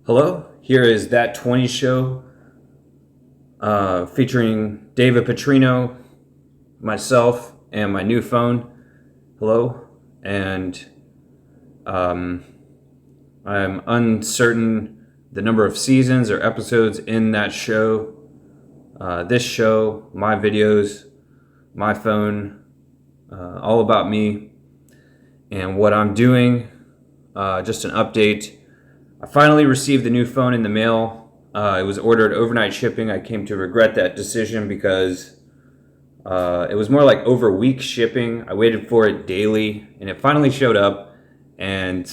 Hello, here is That 20 Show featuring David Petrino, myself, and my new phone. Hello, and I'm uncertain the number of seasons or episodes in that show. This show, my videos, my phone, all about me and what I'm doing. Just an update. I finally received the new phone in the mail. It was ordered overnight shipping. I came to regret that decision because it was more like over week shipping. I waited for it daily, and it finally showed up. And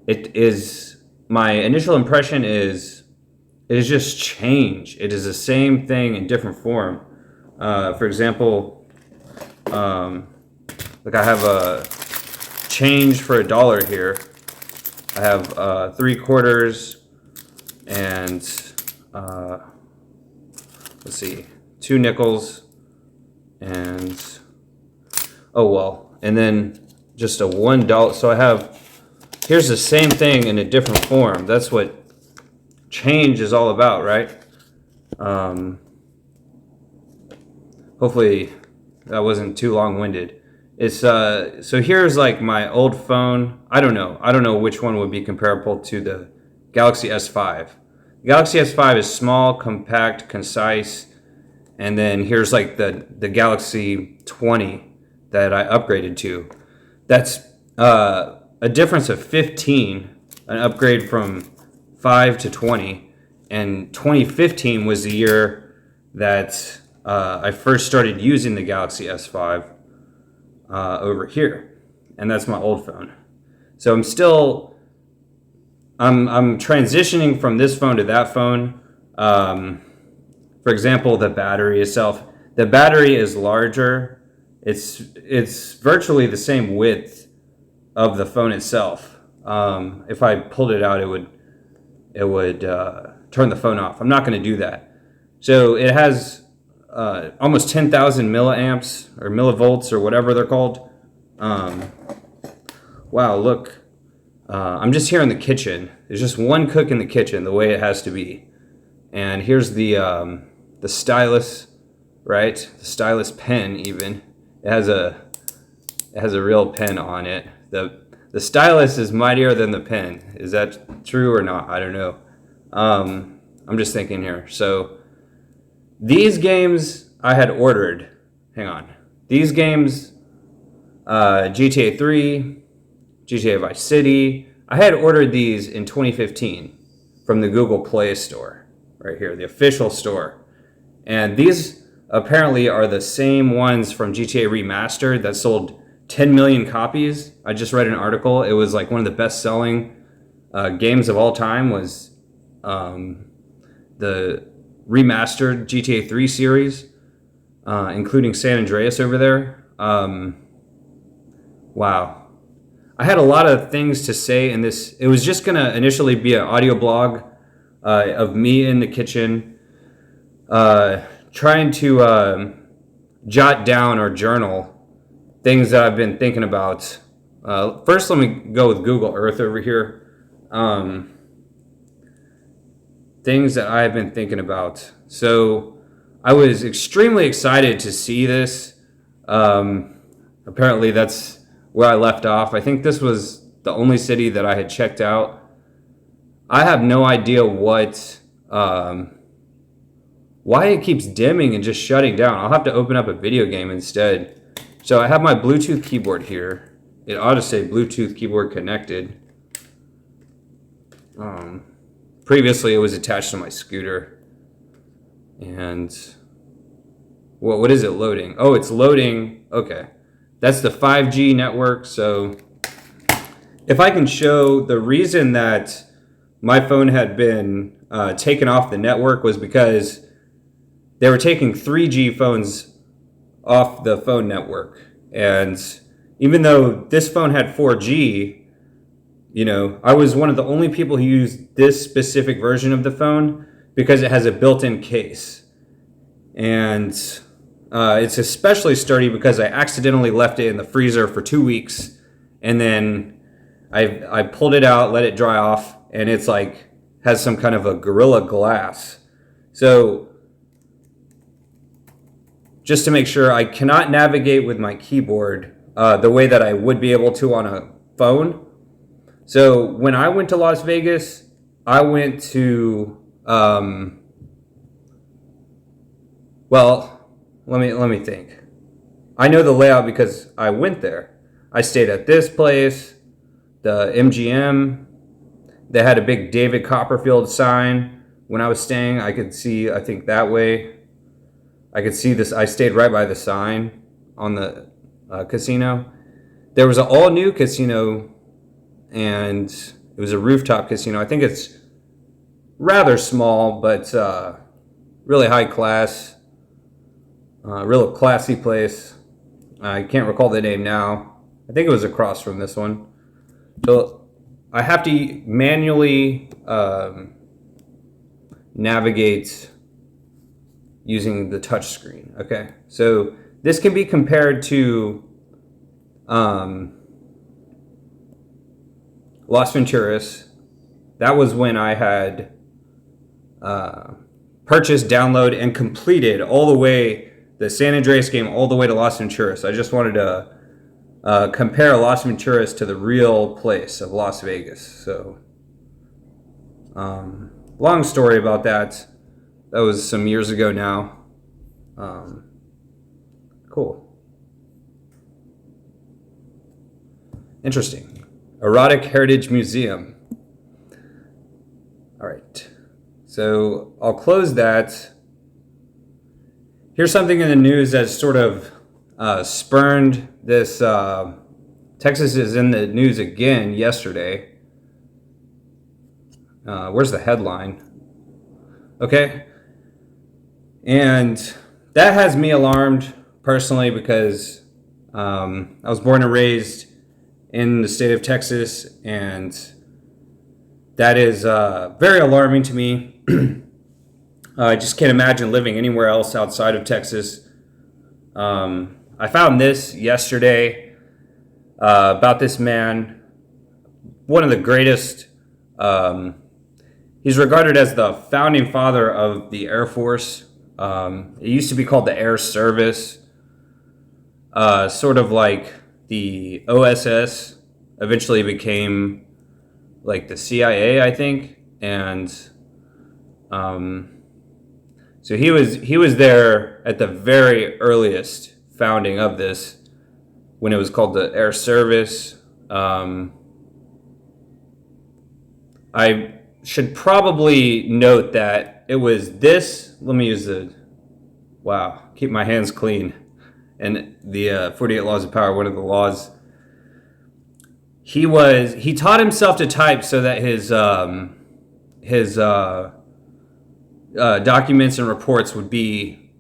it is, my initial impression is, it is just change. It is the same thing in different form. For example, like I have a change for $1 here. I have 3 quarters and let's see, 2 nickels and and then just a $1. So I have, here's the same thing in a different form. That's what change is all about, right? Hopefully that wasn't too long-winded. It's so here's like my old phone. I don't know which one would be comparable to the Galaxy S5. The Galaxy S5 is small, compact, concise, and then here's like the Galaxy 20 that I upgraded to. That's a difference of 15, an upgrade from 5 to 20, and 2015 was the year that I first started using the Galaxy S5. Over here, and that's my old phone. So I'm transitioning from this phone to that phone. For example, the battery itself. The battery is larger. It's virtually the same width of the phone itself. If I pulled it out, it would turn the phone off. I'm not going to do that. So it has almost 10,000 milliamps or millivolts or whatever they're called. Wow, look. I'm just here in the kitchen. There's just one cook in the kitchen, the way it has to be. And here's the stylus, right? The stylus pen even. It has a real pen on it. The stylus is mightier than the pen. Is that true or not? I don't know. I'm just thinking here. So these games I had ordered, hang on. These games, GTA 3, GTA Vice City, I had ordered these in 2015 from the Google Play Store, right here, the official store. And these apparently are the same ones from GTA Remastered that sold 10 million copies. I just read an article. It was like one of the best-selling games of all time was the remastered GTA 3 series, including San Andreas over there. Wow. I had a lot of things to say in this. It was just going to initially be an audio blog of me in the kitchen trying to jot down or journal things that I've been thinking about. First, let me go with Google Earth over here. Things that I've been thinking about. So I was extremely excited to see this. Apparently that's where I left off. I think this was the only city that I had checked out. I have no idea why it keeps dimming and just shutting down. I'll have to open up a video game instead. So I have my Bluetooth keyboard here. It ought to say Bluetooth keyboard connected. Previously, it was attached to my scooter. And what is it loading? Oh, it's loading. Okay. That's the 5G network. So if I can show the reason that my phone had been taken off the network was because they were taking 3G phones off the phone network. And even though this phone had 4G, you know, I was one of the only people who used this specific version of the phone because it has a built-in case. And it's especially sturdy because I accidentally left it in the freezer for 2 weeks. And then I pulled it out, let it dry off, and it's like has some kind of a Gorilla Glass. So just to make sure, I cannot navigate with my keyboard the way that I would be able to on a phone. So when I went to Las Vegas, I went to well, let me think. I know the layout because I went there. I stayed at this place, the MGM. They had a big David Copperfield sign when I was staying. I could see, I think that way. I could see this. I stayed right by the sign on the casino. There was an all-new casino, and it was a rooftop casino. I think it's rather small, but really high class, real classy place. I can't recall the name now. I think it was across from this one. So I have to manually navigate using the touch screen. Okay, so this can be compared to Las Venturas. That was when I had purchased, download, and completed all the way the San Andreas game all the way to Las Venturas. I just wanted to compare Las Venturas to the real place of Las Vegas. So, long story about that. That was some years ago now. Cool. Interesting. Erotic Heritage Museum. All right. So I'll close that. Here's something in the news that's sort of spurned this. Texas is in the news again yesterday. Where's the headline? Okay. And that has me alarmed personally because I was born and raised in the state of Texas, and that is very alarming to me. I just can't imagine living anywhere else outside of Texas. I found this yesterday about this man, one of the greatest. He's regarded as the founding father of the Air Force. It used to be called the Air Service, sort of like the OSS eventually became like the CIA, I think, and so he was there at the very earliest founding of this, when it was called the Air Service. I should probably note that it was this. Let me use keep my hands clean. And the 48 Laws of Power, one of the laws. He taught himself to type so that his documents and reports would be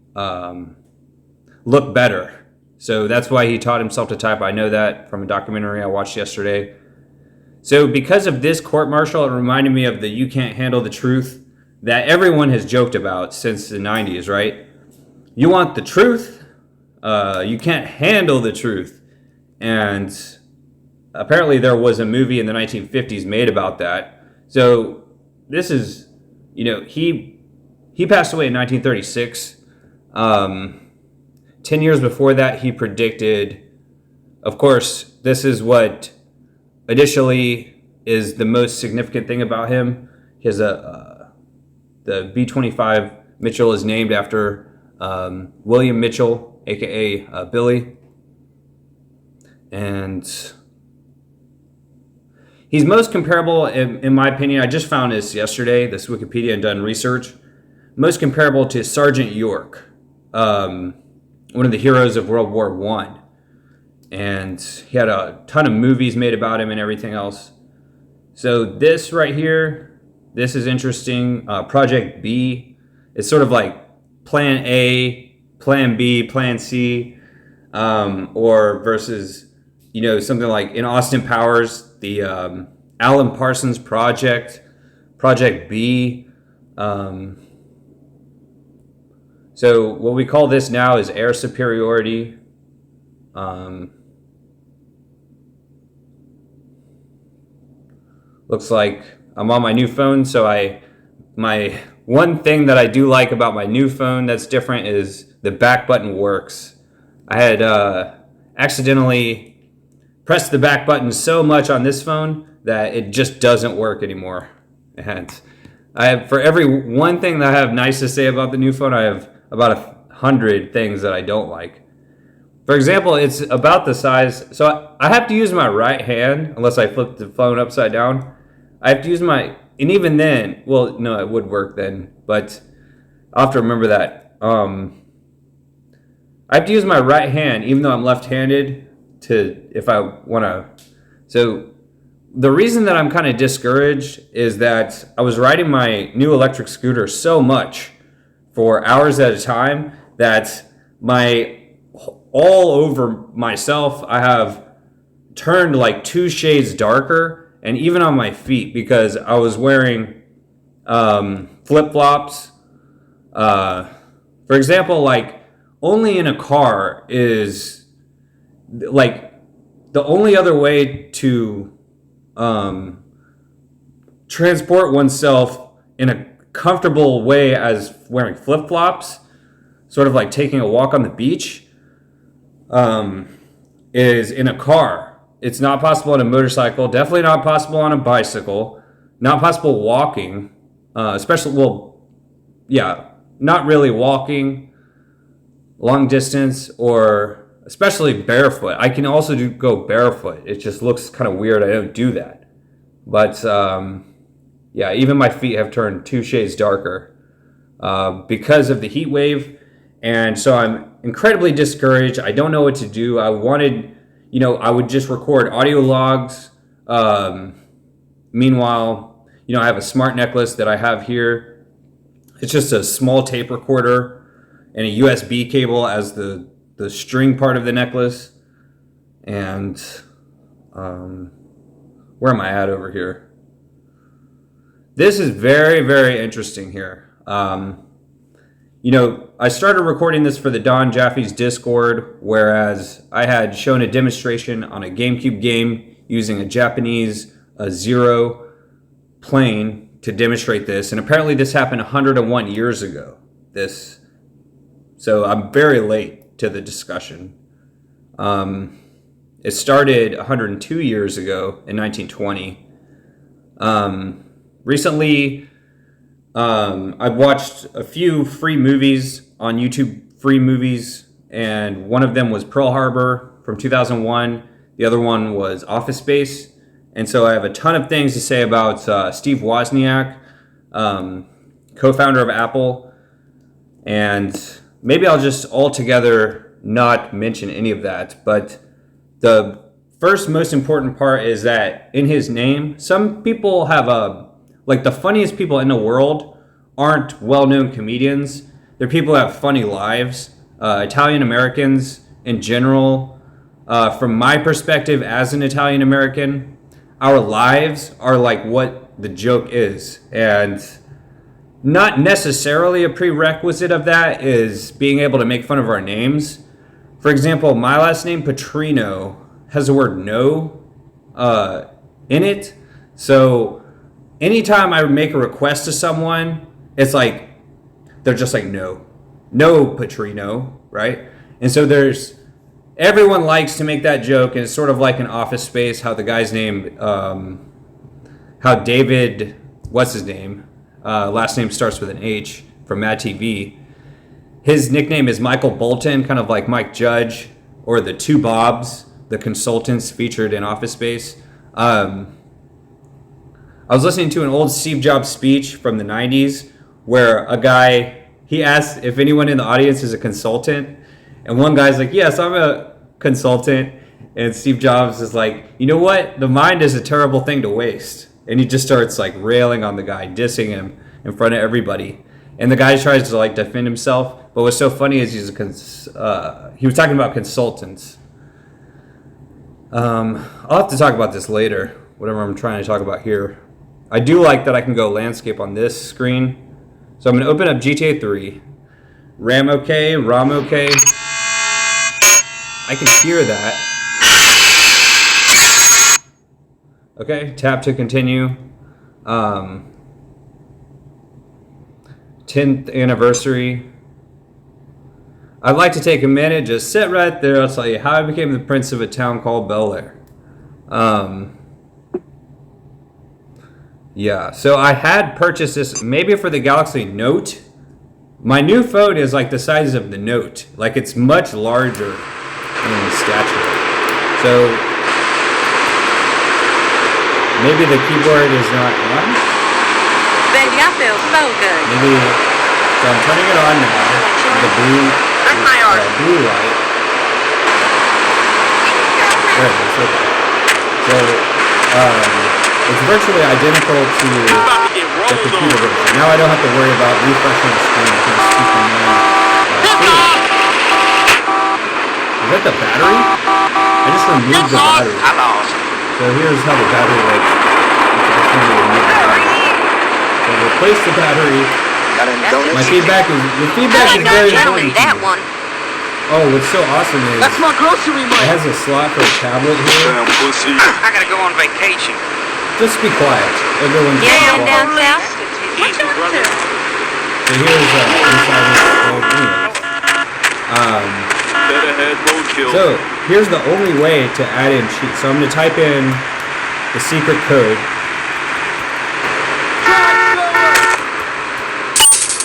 look better. So that's why he taught himself to type. I know that from a documentary I watched yesterday. So because of this court-martial, it reminded me of the "you can't handle the truth" that everyone has joked about since the 90s, right? You want the truth? You can't handle the truth. And apparently there was a movie in the 1950s made about that. So this is, he passed away in 1936. 10 years before that, he predicted, of course, this is what additionally is the most significant thing about him. He has the B-25 Mitchell is named after William Mitchell, aka Billy. And he's most comparable, in my opinion, I just found this yesterday, this Wikipedia, and done research, most comparable to Sergeant York, one of the heroes of World War I. And he had a ton of movies made about him and everything else. So this right here, this is interesting. Project B, it's sort of like Plan A, Plan B, Plan C, or versus, something like in Austin Powers, the Alan Parsons Project, Project B. So what we call this now is air superiority. Looks like I'm on my new phone, so my one thing that I do like about my new phone that's different is the back button works. I had accidentally pressed the back button so much on this phone that it just doesn't work anymore. And I have, for every one thing that I have nice to say about the new phone, I have about 100 things that I don't like. For example, it's about the size, so I have to use my right hand unless I flip the phone upside down. I have to use my, and even then, well, no, it would work then, but I'll have to remember that. I have to use my right hand, even though I'm left-handed, if I want to. So the reason that I'm kind of discouraged is that I was riding my new electric scooter so much for hours at a time that all over myself, I have turned like 2 shades darker, and even on my feet, because I was wearing flip-flops. For example, like only in a car is like the only other way to transport oneself in a comfortable way as wearing flip-flops, sort of like taking a walk on the beach, is in a car. It's not possible on a motorcycle, definitely not possible on a bicycle, not possible walking, especially, well, yeah, not really walking long distance, or especially barefoot. I can also go barefoot. It just looks kind of weird. I don't do that. But yeah, even my feet have turned 2 shades darker because of the heat wave. And so I'm incredibly discouraged. I don't know what to do. I wanted, I would just record audio logs. Meanwhile, I have a smart necklace that I have here. It's just a small tape recorder and a USB cable as the string part of the necklace. And where am I at over here? This is very, very interesting here. I started recording this for the Don Jaffe's Discord, whereas I had shown a demonstration on a GameCube game using a Japanese Zero plane to demonstrate this. And apparently this happened 101 years ago. So I'm very late to the discussion. It started 102 years ago in 1920. Recently, I've watched a few free movies on YouTube, free movies, and one of them was Pearl Harbor from 2001. The other one was Office Space. And so I have a ton of things to say about Steve Wozniak, co-founder of Apple, and maybe I'll just altogether not mention any of that. But the first most important part is that in his name, some people have like the funniest people in the world aren't well-known comedians. They're people who have funny lives. Italian Americans in general, from my perspective as an Italian American, our lives are like what the joke is. And not necessarily a prerequisite of that is being able to make fun of our names. For example, my last name, Petrino, has the word no in it. So anytime I make a request to someone, it's like, they're just like, no, Petrino, right? And so everyone likes to make that joke, and it's sort of like an Office Space, how the guy's name, how David, what's his name? Last name starts with an H, from Mad TV. His nickname is Michael Bolton, kind of like Mike Judge, or the Two Bobs, the consultants featured in Office Space. I was listening to an old Steve Jobs speech from the 90s where a guy, he asked if anyone in the audience is a consultant. And one guy's like, yes, I'm a consultant. And Steve Jobs is like, you know what? The mind is a terrible thing to waste. And he just starts like railing on the guy, dissing him in front of everybody. And the guy tries to like defend himself. But what's so funny is he was talking about consultants. I'll have to talk about this later, whatever I'm trying to talk about here. I do like that I can go landscape on this screen. So I'm going to open up GTA 3. RAM okay, ROM okay. I can hear that. Okay, tap to continue. 10th anniversary. I'd like to take a minute, just sit right there. I'll tell you how I became the prince of a town called Bel Air. Yeah, so I had purchased this maybe for the Galaxy Note. My new phone is like the size of the Note. Like it's much larger in stature. So maybe the keyboard is not on. Baby, I feel so good. Maybe, so I'm turning it on now. The blue light. There it is. So, it's virtually identical to the computer version. Now I don't have to worry about refreshing the screen. I can speak the name. Is that the battery? I just removed the battery. So here's how the battery looks. So replace the battery. My feedback is very important. That one. Oh, what's so awesome is That's my grocery money. it has a slot for a tablet here. I gotta go on vacation. Just be quiet. Everyone's Yeah, quiet. down south. Easy, brother. So here's inside this code. Anyways. So here's the only way to add in cheats. So I'm going to type in the secret code.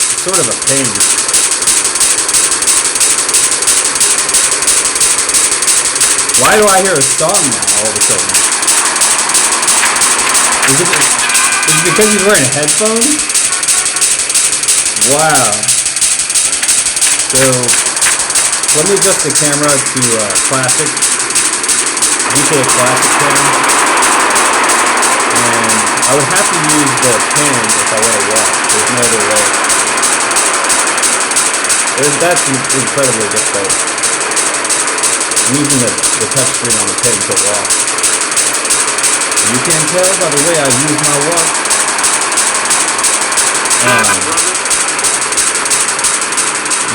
It's sort of a pain. Why do I hear a song now all of a sudden? Is it because he's wearing headphones? Wow. So let me adjust the camera to classic. GTA classic cam. And I would have to use the pen if I want to walk. There's no other way. That's incredibly difficult. I'm using the touchscreen on the pen to walk. You can tell by the way I use my walk.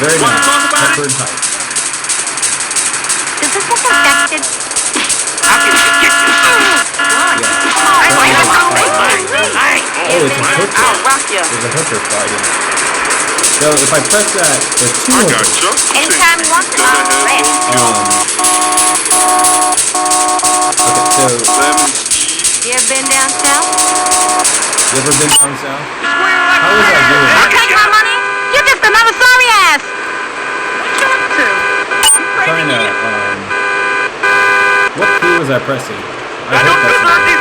Very nice. Peppered height. Does this look infected? Oh, it's a hooker. I'll rock you. There's a hooker fighting. So if I press that, there's two hookers. Anytime you want to, I'm ready. Okay, so You ever been down south? you ever been down south? How was I doing? Don't take my money. You're just another sorry ass. Trying to, what key was I pressing? I hope that's not it.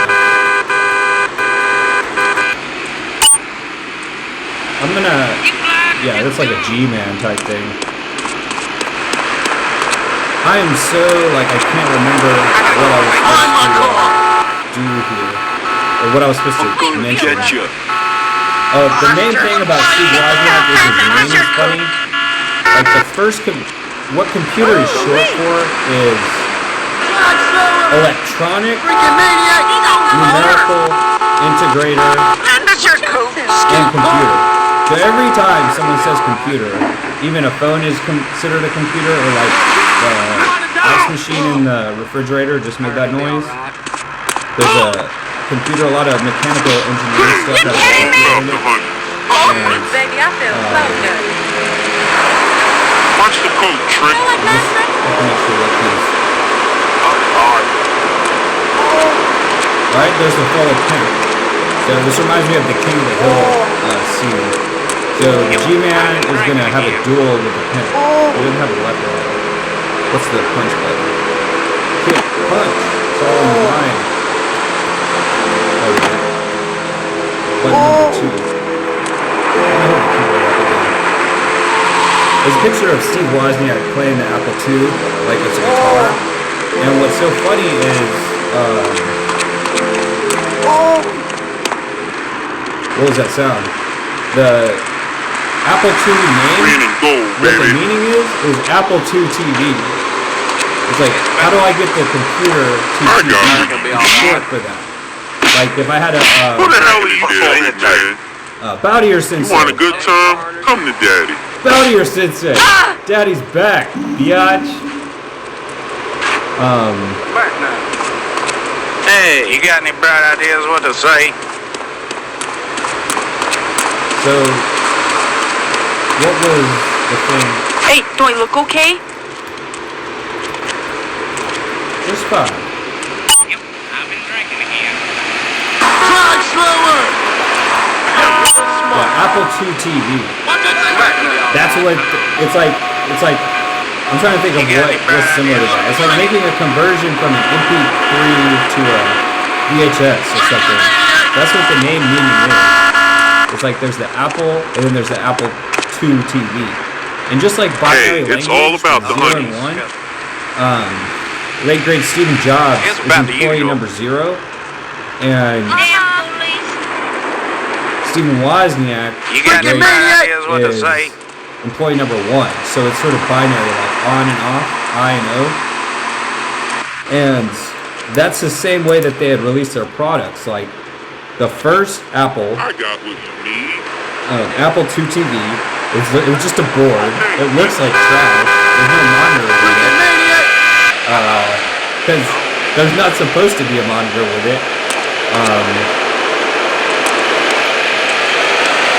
I'm gonna, yeah, that's like a G-Man type thing. I am so, like, I can't remember what I was supposed to do here. Or what I was supposed to mention. The main thing about Steve Wozniak is his name is funny. Like, the first, what computer is short for is electronic, numerical, integrator, and computer. So every time someone says computer, even a phone is considered a computer, or like the ice machine in the refrigerator just made that noise. There's a computer, a lot of mechanical engineering stuff that's behind it. And, Baby, I feel so good. Watch the coat, Trick. I have to make sure that these. Alright, there's the fall of Kent. So this reminds me of the King of the Hill scene. So G-Man is going to have a duel with the pen. He doesn't have a weapon. What's the punch button? Kick, punch. It's all in the line. Okay. Button number 2. There's a picture of Steve Wozniak playing the Apple II like it's a guitar. And what's so funny is, what was that sound? The Apple II name, what the meaning is Apple II TV. It's like, how do I get the computer to TV? It's short for that. Like, if I had a, Who the hell are you doing, man? bow to your sensei. You want a good time? Come to daddy. Bow to your sensei. Daddy's back, biatch. Hey, you got any bright ideas what to say? So, what was the thing? Hey, do I look okay? Just fine. Yep, I've been drinking again. Drive slower! The Apple II TV. That's what it's like. It's like I'm trying to think of what's similar to that. It's like making a conversion from an MP3 to a VHS or something. That's what the name meaning is. It's like there's the Apple and then there's the Apple II TV. And just like binary Hey, it's language, all about the 0 and money. 1. Late great Stephen Jobs It's is about the employee usual. number 0, and Damn police. Stephen Wozniak You got any Freaking maniac! ideas what to is say? employee number 1. So it's sort of binary, like on and off, I and O. And that's the same way that they had released their products. Like the first Apple, I got what you need. Apple II TV, it was just a board. It looks like trash. There's no monitor with it. Because there's not supposed to be a monitor with it.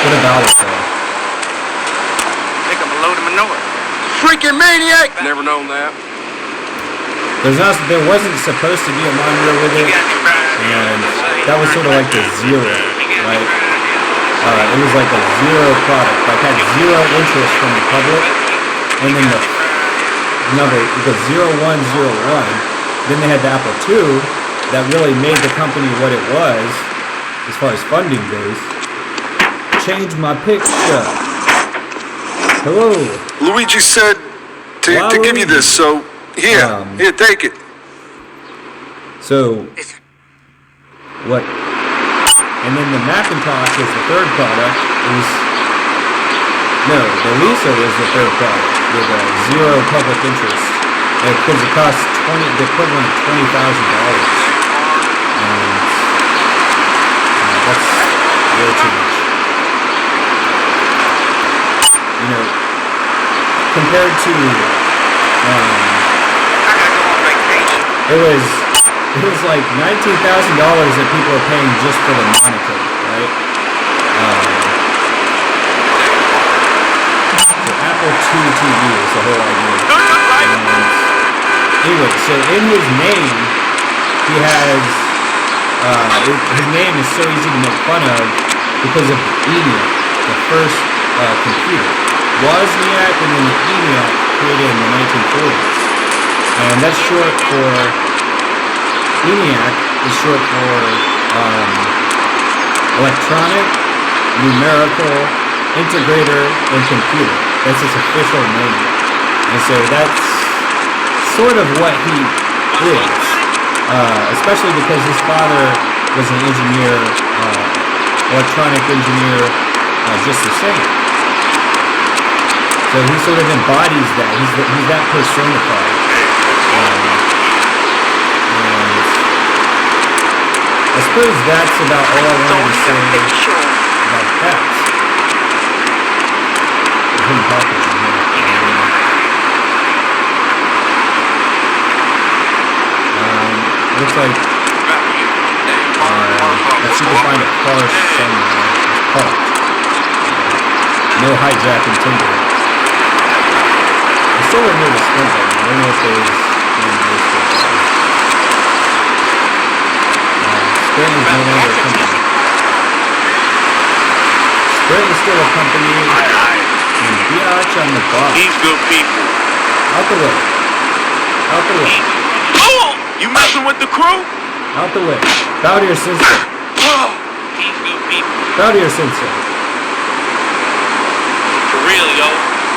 What about it though? Think I'm a load of manure. Freaking maniac! Never known that. There wasn't supposed to be a monitor with You it, got any bad ideas and what to say? that was sort of like the zero, right? It was like a zero product, like had zero interest from the public, and then the number, the 0101, then they had the Apple II that really made the company what it was, as far as funding goes. Change my picture. Hello. Luigi said to give you this, so here, take it. So, what? And then the Macintosh is the third product. The Lisa was the third product with a zero public interest because it costs the equivalent of $20,000, and that's way too much. You know, compared to I gotta go on vacation. it was like $19,000 that people are paying just for the monitor, right? So Apple II TV is the whole idea. And anyway, so in his name, he has his name is so easy to make fun of because of ENIAC, the first computer. Wozniak and then the ENIAC created in the 1940s, and that's short for. ENIAC is short for Electronic Numerical Integrator and Computer. That's his official name. And so that's sort of what he is, especially because his father was an engineer, electronic engineer, just the same. So he sort of embodies that. He's that personified. I suppose that's about all I wanted to say about that. Hidden package in here. Looks like let's see if we can find a car somewhere. It's parked. No hijacking timber. I still don't know the sprint button. I don't know if there's Sprint is no longer a company. Sprint is still a company. And biatch on the box. These good people. Out the way. Out the way. Oh! You messing with the crew? Out the way. Bow to your sensei. These good people. Bow to your sensei. For real, yo.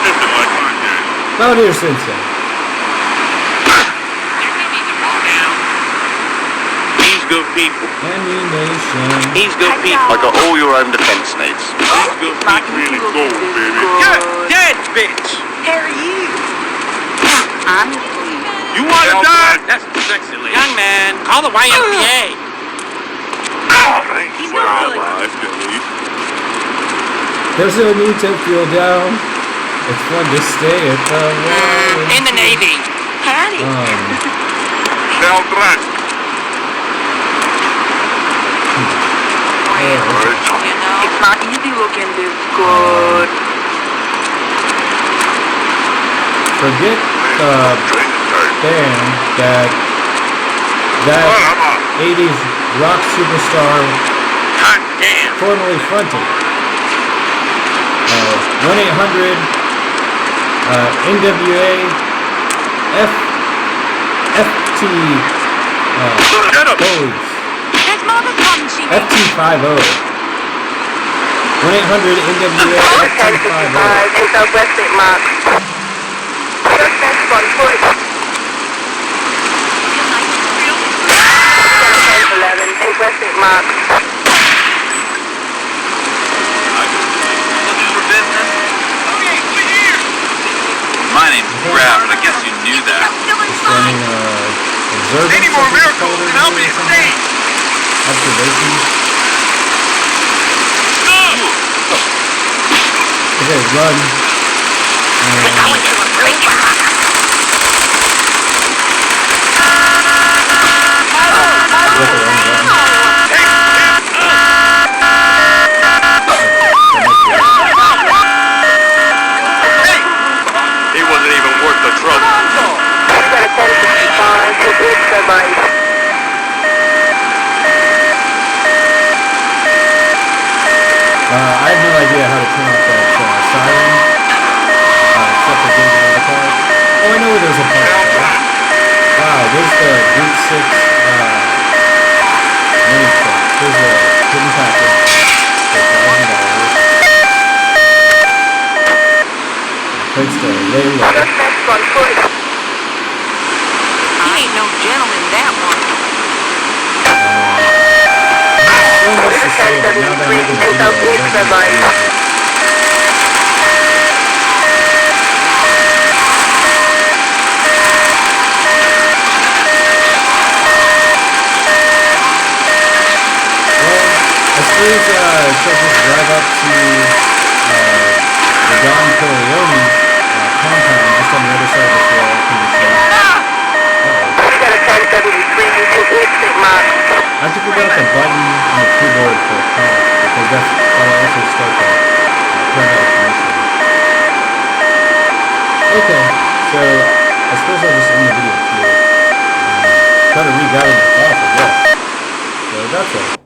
Listen like my dad. Bow to your sensei. He's good people. Ammunition. He's good people. I got all your own defense needs. These good people really gold, baby. You're dead, bitch. I'm You wanna die? That's sexy lady. Young man, call the YMCA. Thanks. Well, I feel it. There's no need to feel down. It's fun to stay at the wall. In the Navy. Hattie. Shell Dress. You know, Mark, you be looking this good. Forget the band that 80s rock superstar Hot damn. formerly fronted. 1-800 NWA FT Police. There's mother coming, she FT50. 1-800 NWA FT50. in Southwest St. Mark. Suspects on foot. 11 in West St. Mark. Looking for business? Okay, we're here. My name's Brad, but I guess you knew that. Running observance. Any more miracles and I'll be insane. Observation. Okay, run. He wasn't even worth the trouble. I have no idea how to turn off that siren, except for getting out of the car. Oh, I know where there's a park. Wow, there's the Route 6 money truck. There's a hidden package for $1,000. Place to lay low. He ain't no gentleman, that one. So much to say, but now that I'm making a video, I don't know. I suppose she'll just drive up to the Don Corleone compound just on the other side of this wall. I have to figure out the button on the keyboard for a call, because that'll also start the paramedic mission. Okay, so I suppose I'll just end the video here. Try to reroute my thoughts, I guess. So that's all.